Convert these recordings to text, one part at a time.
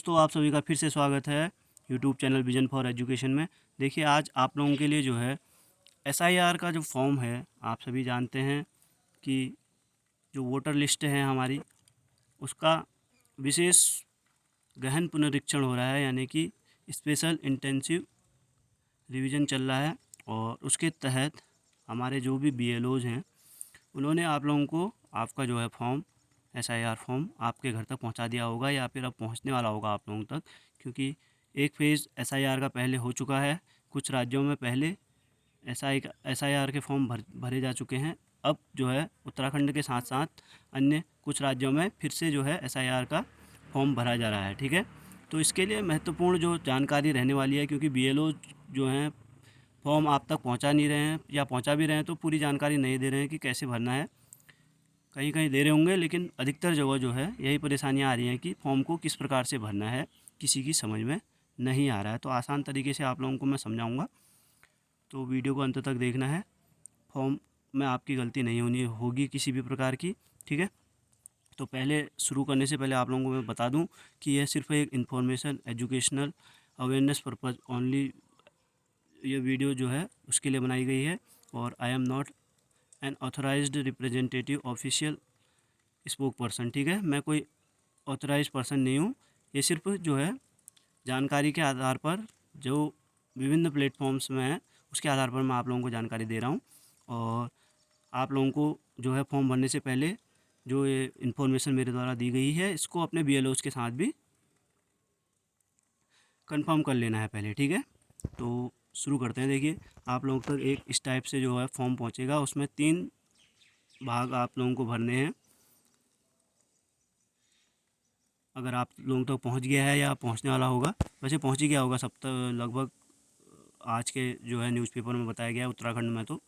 दोस्तों, आप सभी का फिर से स्वागत है YouTube channel vision for education में। देखिए, आज आप लोगों के लिए जो है एसआईआर का जो फॉर्म है, आप सभी जानते हैं कि जो वोटर लिस्ट है हमारी, उसका विशेष गहन पुनरीक्षण हो रहा है, यानी कि स्पेशल इंटेंसिव रिवीजन चल रहा है। और उसके तहत हमारे जो भी बीएलओज हैं, उन्होंने आप लोगों को आपका जो है फॉर्म, एसआईआर फॉर्म आपके घर तक पहुंचा दिया होगा या फिर अब पहुंचने वाला होगा आप लोगों तक, क्योंकि एक फेज़ एसआईआर का पहले हो चुका है। कुछ राज्यों में पहले एसआईआर के फॉर्म भरे जा चुके हैं। अब जो है उत्तराखंड के साथ साथ अन्य कुछ राज्यों में फिर से जो है एसआईआर का फॉर्म भरा जा रहा है। ठीक है, तो इसके लिए महत्वपूर्ण जो जानकारी रहने वाली है, क्योंकि बीएलओ जो हैं फॉर्म आप तक पहुंचा नहीं रहे हैं, या पहुंचा भी रहे हैं तो पूरी जानकारी नहीं दे रहे हैं कि कैसे भरना है। कहीं कहीं दे रहे होंगे, लेकिन अधिकतर जगह जो है यही परेशानियां आ रही हैं कि फॉर्म को किस प्रकार से भरना है, किसी की समझ में नहीं आ रहा है। तो आसान तरीके से आप लोगों को मैं समझाऊंगा, तो वीडियो को अंत तक देखना है। फॉर्म में आपकी गलती नहीं होनी होगी किसी भी प्रकार की। ठीक है, तो पहले शुरू करने से पहले आप लोगों को मैं बता दूं कि यह सिर्फ एक information, educational, awareness purpose only ये वीडियो जो है उसके लिए बनाई गई है। और I am not an authorised representative official spoke person. ठीक है, मैं कोई ऑथराइज पर्सन नहीं हूँ। ये सिर्फ जो है जानकारी के आधार पर, जो विभिन्न प्लेटफॉर्म्स में है उसके आधार पर मैं आप लोगों को जानकारी दे रहा हूँ। और आप लोगों को जो है फॉर्म भरने से पहले जो ये इन्फॉर्मेशन मेरे द्वारा दी गई है, इसको अपने बीएलओज के साथ भी कंफर्म कर लेना है पहले। ठीक है, तो शुरू करते हैं। देखिए, आप लोगों तक एक इस टाइप से जो है फॉर्म पहुंचेगा, उसमें 3 भाग आप लोगों को भरने हैं। अगर आप लोगों तक पहुंच गया है या पहुंचने वाला होगा, वैसे पहुंच ही गया होगा सब तक लगभग। आज के जो है न्यूज़पेपर में बताया गया है, उत्तराखंड में तो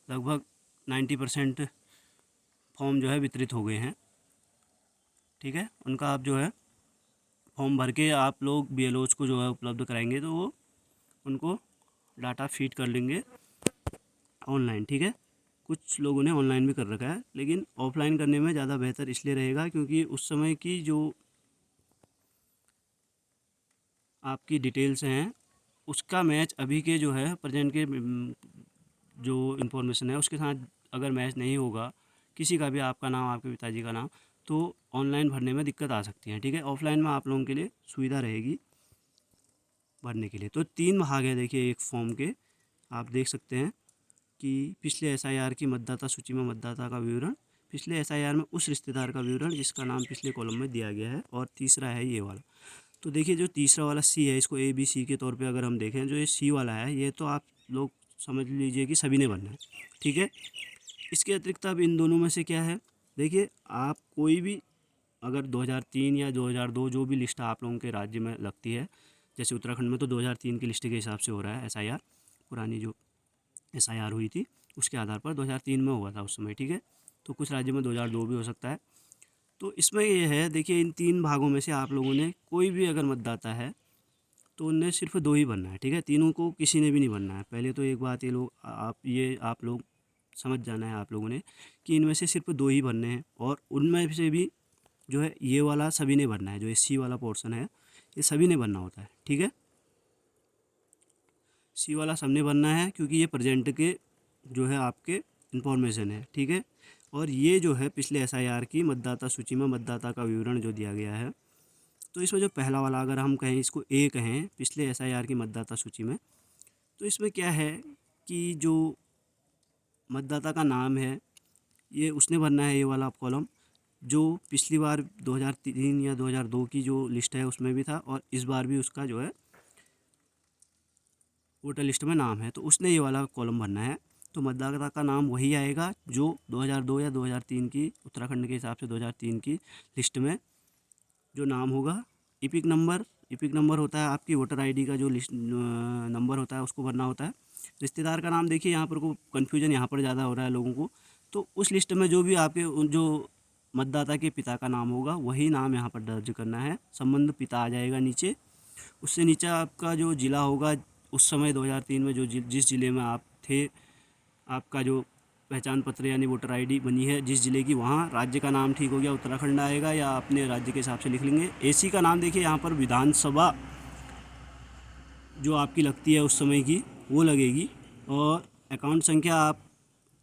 लगभग 90% फॉर्म जो है वितरित हो गए हैं। ठीक है, उनका आप जो है फॉर्म भर के आप लोग बीएलओज को जो है उपलब्ध कराएंगे, तो वो उनको डाटा फीड कर लेंगे ऑनलाइन। ठीक है, कुछ लोगों ने ऑनलाइन भी कर रखा है, लेकिन ऑफलाइन करने में ज़्यादा बेहतर इसलिए रहेगा क्योंकि उस समय की जो आपकी डिटेल्स हैं, उसका मैच अभी के जो है प्रेजेंट के जो इन्फॉर्मेशन है उसके साथ अगर मैच नहीं होगा, किसी का भी, आपका नाम, आपके पिताजी का नाम, तो ऑनलाइन भरने में दिक्कत आ सकती है। ठीक है, ऑफलाइन में आप लोगों के लिए सुविधा रहेगी भरने के लिए। तो 3 भाग है देखिए एक फॉर्म के, आप देख सकते हैं कि पिछले एसआईआर की मतदाता सूची में मतदाता का विवरण, पिछले एसआईआर में उस रिश्तेदार का विवरण जिसका नाम पिछले कॉलम में दिया गया है, और तीसरा है ये वाला। तो देखिए, जो तीसरा वाला सी है, इसको ए बी सी के तौर पे अगर हम देखें, जो ये सी वाला है, ये तो आप लोग समझ लीजिए कि सभी ने भरना है। ठीक है, इसके अतिरिक्त अब इन दोनों में से क्या है, देखिए, आप कोई भी अगर 2003 या 2002 जो भी लिस्ट आप लोगों के राज्य में लगती है, जैसे उत्तराखंड में तो 2003 की लिस्ट के हिसाब से हो रहा है एसआईआर, पुरानी जो एसआईआर हुई थी उसके आधार पर 2003 में हुआ था उस समय। ठीक है, तो कुछ राज्यों में 2002 भी हो सकता है। तो इसमें ये है, देखिए, इन 3 भागों में से आप लोगों ने कोई भी अगर मतदाता है तो उनने सिर्फ 2 ही भरना है। ठीक है, तीनों को किसी ने भी नहीं भरना है। पहले तो एक बात ये लोग आप लोग समझ जाना है आप लोगों ने कि इनमें से सिर्फ 2 ही भरने हैं, और उनमें से भी जो है ये वाला सभी ने भरना है, जो सी वाला पोर्शन है ये सभी ने भरना होता है। ठीक है, सी वाला सबने भरना है क्योंकि ये प्रेजेंट के जो है आपके इन्फॉर्मेशन है। ठीक है, और ये जो है पिछले एसआईआर की मतदाता सूची में मतदाता का विवरण जो दिया गया है, तो इसमें जो पहला वाला अगर हम कहें, इसको ए कहें, पिछले एसआईआर की मतदाता सूची में, तो इसमें क्या है कि जो मतदाता का नाम है ये उसने भरना है, ये वाला कॉलम, जो पिछली बार 2003 या 2002 की जो लिस्ट है उसमें भी था, और इस बार भी उसका जो है वोटर लिस्ट में नाम है, तो उसने ये वाला कॉलम भरना है। तो मतदाता का नाम वही आएगा जो 2002 या 2003 की, उत्तराखंड के हिसाब से 2003 की लिस्ट में जो नाम होगा। इपिक नंबर होता है आपकी वोटर आईडी का, जो लिस्ट नंबर होता है उसको भरना होता है। रिश्तेदार का नाम, देखिए यहाँ पर को कन्फ्यूजन यहाँ पर ज़्यादा हो रहा है लोगों को, तो उस लिस्ट में जो भी आपके जो मतदाता के पिता का नाम होगा वही नाम यहाँ पर दर्ज करना है। संबंध पिता आ जाएगा नीचे, उससे नीचे आपका जो ज़िला होगा उस समय 2003 में जो जिस ज़िले में आप थे, आपका जो पहचान पत्र यानी वोटर आईडी बनी है जिस ज़िले की, वहाँ राज्य का नाम ठीक हो गया उत्तराखंड आएगा या अपने राज्य के हिसाब से लिख लेंगे। एसी का नाम देखिए यहाँ पर विधानसभा जो आपकी लगती है उस समय की वो लगेगी। और अकाउंट संख्या आप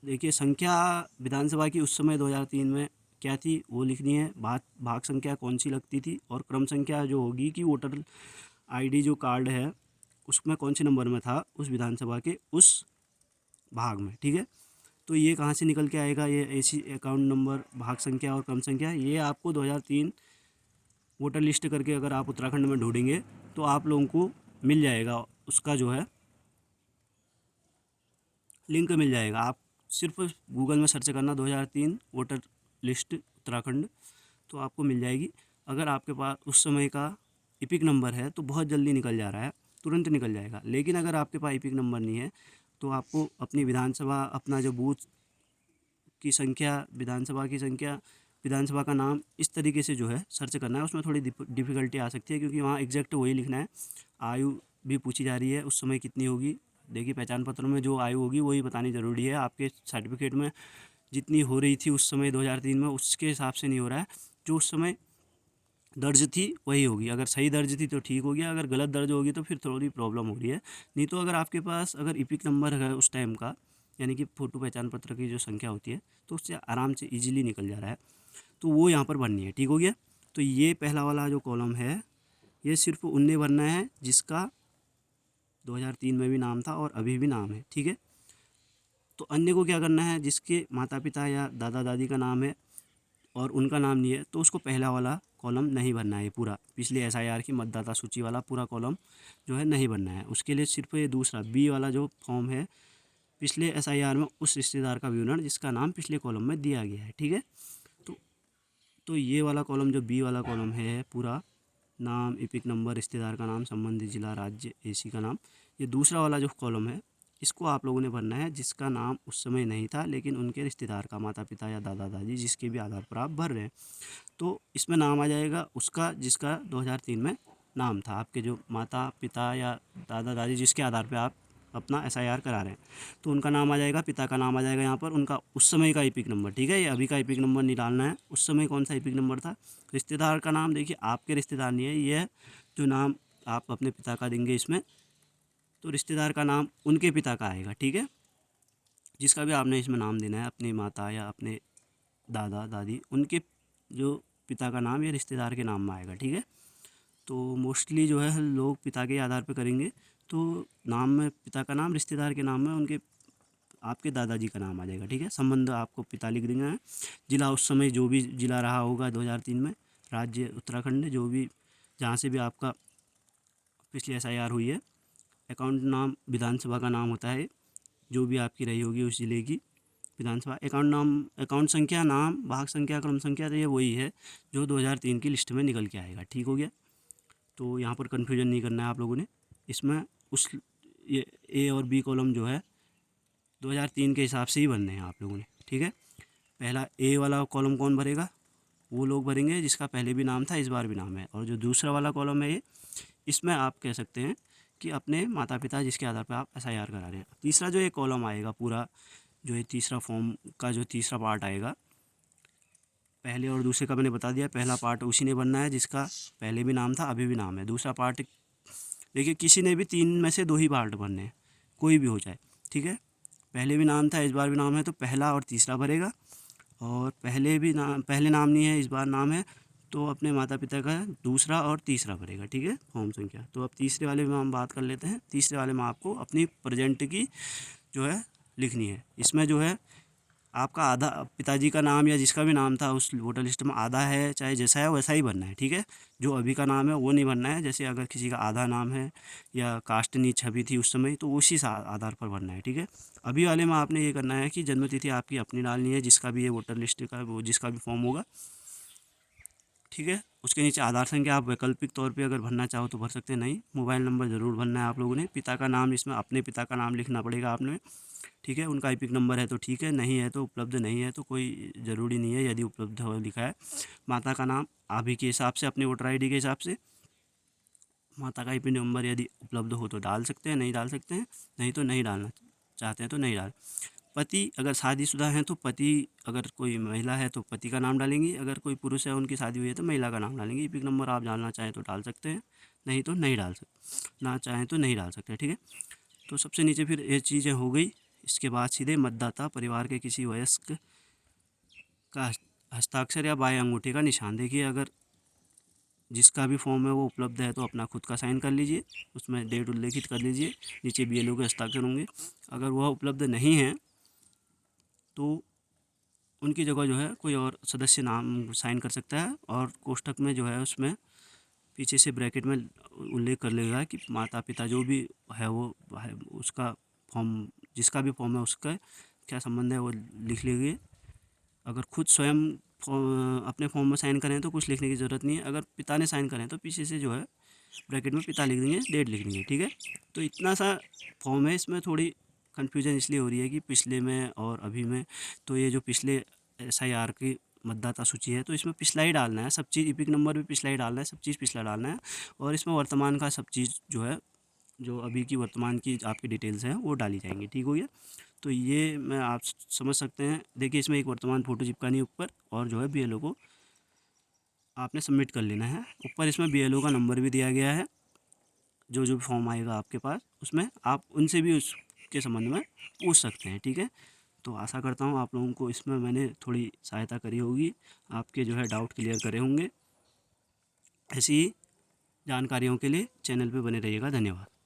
देखिए, संख्या विधानसभा की उस समय 2003 में क्या थी वो लिखनी है, भाग संख्या कौन सी लगती थी, और क्रम संख्या जो होगी कि वोटर आईडी जो कार्ड है उसमें कौन से नंबर में था उस विधानसभा के उस भाग में। ठीक है, तो ये कहाँ से निकल के आएगा, ये एसी अकाउंट नंबर, भाग संख्या और क्रम संख्या, ये आपको 2003 वोटर लिस्ट करके अगर आप उत्तराखंड में ढूंढेंगे तो आप लोगों को मिल जाएगा, उसका जो है लिंक मिल जाएगा। आप सिर्फ गूगल में सर्च करना 2003 वोटर लिस्ट उत्तराखंड, तो आपको मिल जाएगी। अगर आपके पास उस समय का इपिक नंबर है तो बहुत जल्दी निकल जा रहा है, तुरंत निकल जाएगा। लेकिन अगर आपके पास इपिक नंबर नहीं है तो आपको अपनी विधानसभा, अपना जो बूथ की संख्या, विधानसभा की संख्या, विधानसभा का नाम, इस तरीके से जो है सर्च करना है। उसमें थोड़ी डिफ़िकल्टी आ सकती है क्योंकि वहाँ एग्जैक्ट वही लिखना है। आयु भी पूछी जा रही है उस समय कितनी होगी, देखिए पहचान पत्र में जो आयु होगी वही बतानी ज़रूरी है। आपके सर्टिफिकेट में जितनी हो रही थी उस समय 2003 में, उसके हिसाब से नहीं हो रहा है, जो उस समय दर्ज थी वही होगी। अगर सही दर्ज थी तो ठीक हो गया, अगर गलत दर्ज होगी तो फिर थोड़ी प्रॉब्लम हो रही है। नहीं तो अगर आपके पास अगर इपिक नंबर है उस टाइम का, यानी कि फ़ोटो पहचान पत्र की जो संख्या होती है, तो उससे आराम से ईजिली निकल जा रहा है, तो वो यहाँ पर भरनी है। ठीक हो गया, तो ये पहला वाला जो कॉलम है ये सिर्फ उनने भरना है जिसका 2003 में भी नाम था और अभी भी नाम है। ठीक है, तो अन्य को क्या करना है, जिसके माता पिता या दादा दादी का नाम है और उनका नाम नहीं है तो उसको पहला वाला कॉलम नहीं भरना है, पूरा पिछले एसआईआर की मतदाता सूची वाला पूरा कॉलम जो है नहीं भरना है। उसके लिए सिर्फ ये दूसरा बी वाला जो फॉर्म है, पिछले एसआईआर में उस रिश्तेदार का विवरण जिसका नाम पिछले कॉलम में दिया गया है। ठीक है, तो तो ये वाला कॉलम जो बी वाला कॉलम है, पूरा नाम, इपिक नंबर, रिश्तेदार का नाम, संबंधित जिला, राज्य, एसी का नाम, ये दूसरा वाला जो कॉलम है इसको आप लोगों ने भरना है जिसका नाम उस समय नहीं था लेकिन उनके रिश्तेदार का, माता पिता या दादा दादी, जिसके भी आधार पर आप भर रहे हैं। तो इसमें नाम आ जाएगा उसका जिसका 2003 में नाम था, आपके जो माता पिता या दादा दादी जिसके आधार पे आप अपना एसआईआर करा रहे हैं, तो उनका नाम आ जाएगा, पिता का नाम आ जाएगा यहाँ पर, उनका उस समय का इपिक नंबर। ठीक है, ये अभी का इपिक नंबर नहीं डालना है, उस समय कौन सा इपिक नंबर था। रिश्तेदार का नाम देखिए, आपके रिश्तेदार नहीं है, ये जो नाम आप अपने पिता का देंगे इसमें, तो रिश्तेदार का नाम उनके पिता का आएगा। ठीक है, जिसका भी आपने इसमें नाम देना है, अपनी माता या अपने दादा दादी, उनके जो पिता का नाम या रिश्तेदार के नाम में आएगा। ठीक है, तो मोस्टली जो है लोग पिता के आधार पर करेंगे, तो नाम में पिता का नाम, रिश्तेदार के नाम में उनके आपके दादाजी का नाम आ जाएगा। ठीक है, संबंध आपको पिता लिख देना है, जिला उस समय जो भी जिला रहा होगा 2003 में, राज्य उत्तराखंड, जो भी जहाँ से भी आपका पिछली एसआईआर हुई है, अकाउंट नाम विधानसभा का नाम होता है, जो भी आपकी रही होगी उस ज़िले की विधानसभा। अकाउंट नाम, अकाउंट संख्या, नाम, भाग संख्या, क्रम संख्या, तो ये वही है जो 2003 की लिस्ट में निकल के आएगा। ठीक हो गया, तो यहाँ पर कन्फ्यूजन नहीं करना है आप लोगों ने। इसमें उस ये ए और बी कॉलम जो है 2003 के हिसाब से ही भरने हैं आप लोगों ने। ठीक है, पहला ए वाला कॉलम कौन भरेगा, वो लोग भरेंगे जिसका पहले भी नाम था इस बार भी नाम है। और जो दूसरा वाला कॉलम है ये, इसमें आप कह सकते हैं कि अपने माता पिता जिसके आधार पर आप एसआईआर करा रहे हैं। तीसरा जो ये कॉलम आएगा पूरा, जो ये तीसरा फॉर्म का जो तीसरा पार्ट आएगा, पहले और दूसरे का मैंने बता दिया, पहला पार्ट उसी ने बनना है जिसका पहले भी नाम था अभी भी नाम है। दूसरा पार्ट देखिए, किसी ने भी 3 में से 2 ही पार्ट भरने हैं, कोई भी हो जाए। ठीक है, पहले भी नाम था इस बार भी नाम है, तो पहला और तीसरा भरेगा। और पहले नाम नहीं है इस बार नाम है, तो अपने माता पिता का दूसरा और तीसरा भरेगा। ठीक है, फॉर्म संख्या। तो अब तीसरे वाले में हम बात कर लेते हैं। तीसरे वाले में आपको अपनी प्रेजेंट की जो है लिखनी है। इसमें जो है आपका आधा पिताजी का नाम या जिसका भी नाम था उस वोटर लिस्ट में, आधा है चाहे जैसा है वैसा ही भरना है। ठीक है, जो अभी का नाम है वो नहीं भरना है। जैसे अगर किसी का आधा नाम है या कास्ट नहीं छपी थी उस समय, तो उसी आधार पर भरना है। ठीक है, अभी वाले में आपने ये करना है कि जन्म तिथि आपकी अपनी डालनी है, जिसका भी ये वोटर लिस्ट का वो जिसका भी फॉर्म होगा। ठीक है, उसके नीचे आधार संख्या आप वैकल्पिक तौर पे अगर भरना चाहो तो भर सकते हैं, नहीं मोबाइल नंबर ज़रूर भरना है आप लोगों ने। पिता का नाम, इसमें अपने पिता का नाम लिखना पड़ेगा आपने। ठीक है, उनका इपिक नंबर है तो ठीक है, नहीं है तो उपलब्ध नहीं है तो कोई ज़रूरी नहीं है, यदि उपलब्ध हो लिखा है। माता का नाम अभी के हिसाब से, अपने वोटर आईडी के हिसाब से माता का इपिक नंबर यदि उपलब्ध हो तो डाल सकते हैं, नहीं डाल सकते हैं, नहीं तो नहीं डालना चाहते हैं तो नहीं डाल। पति अगर शादीशुदा हैं तो पति, अगर कोई महिला है तो पति का नाम डालेंगी, अगर कोई पुरुष है उनकी शादी हुई है तो महिला का नाम डालेंगी। एपिक नंबर आप डालना चाहें तो डाल सकते हैं, नहीं तो नहीं डाल सकते, ना चाहें तो नहीं डाल सकते, ठीक है। तो सबसे नीचे फिर ये चीज़ें हो गई। इसके बाद सीधे मतदाता परिवार के किसी वयस्क का हस्ताक्षर या बाएं अंगूठे का निशान। देखिए, अगर जिसका भी फॉर्म है वो उपलब्ध है तो अपना खुद का साइन कर लीजिए, उसमें डेट उल्लेखित कर लीजिए, नीचे बीएलओ के हस्ताक्षर होंगे। अगर वह उपलब्ध नहीं है तो उनकी जगह जो है कोई और सदस्य नाम साइन कर सकता है, और कोष्ठक में जो है उसमें पीछे से ब्रैकेट में उल्लेख कर लेगा कि माता पिता जो भी है वो है, उसका फॉर्म, जिसका भी फॉर्म है उसका क्या संबंध है वो लिख लीजिए। अगर खुद स्वयं अपने फॉर्म में साइन करें तो कुछ लिखने की ज़रूरत नहीं है। अगर पिता ने साइन करें तो पीछे से जो है ब्रैकेट में पिता लिख देंगे, डेट लिख देंगे, ठीक है। तो इतना सा फॉर्म है, इसमें थोड़ी कन्फ्यूजन इसलिए हो रही है कि पिछले में और अभी में, तो ये जो पिछले SIR की मतदाता सूची है तो इसमें पिछला ही डालना है, सब चीज़ एपिक नंबर भी पिछला ही डालना है, सब चीज़ पिछला डालना है, और इसमें वर्तमान का सब चीज़ जो है, जो अभी की वर्तमान की आपकी डिटेल्स हैं वो डाली जाएंगी, ठीक हो गया। तो ये मैं आप समझ सकते हैं। देखिए, इसमें एक वर्तमान फ़ोटो चिपकानी है ऊपर, और जो है BLO को आपने सबमिट कर लेना है। ऊपर इसमें BLO का नंबर भी दिया गया है, जो जो फॉर्म आएगा आपके पास उसमें आप उनसे भी उसके संबंध में पूछ सकते हैं, ठीक है। तो आशा करता हूँ आप लोगों को इसमें मैंने थोड़ी सहायता करी होगी, आपके जो है डाउट क्लियर करे होंगे। ऐसी ही जानकारियों के लिए चैनल पे बने रहिएगा। धन्यवाद।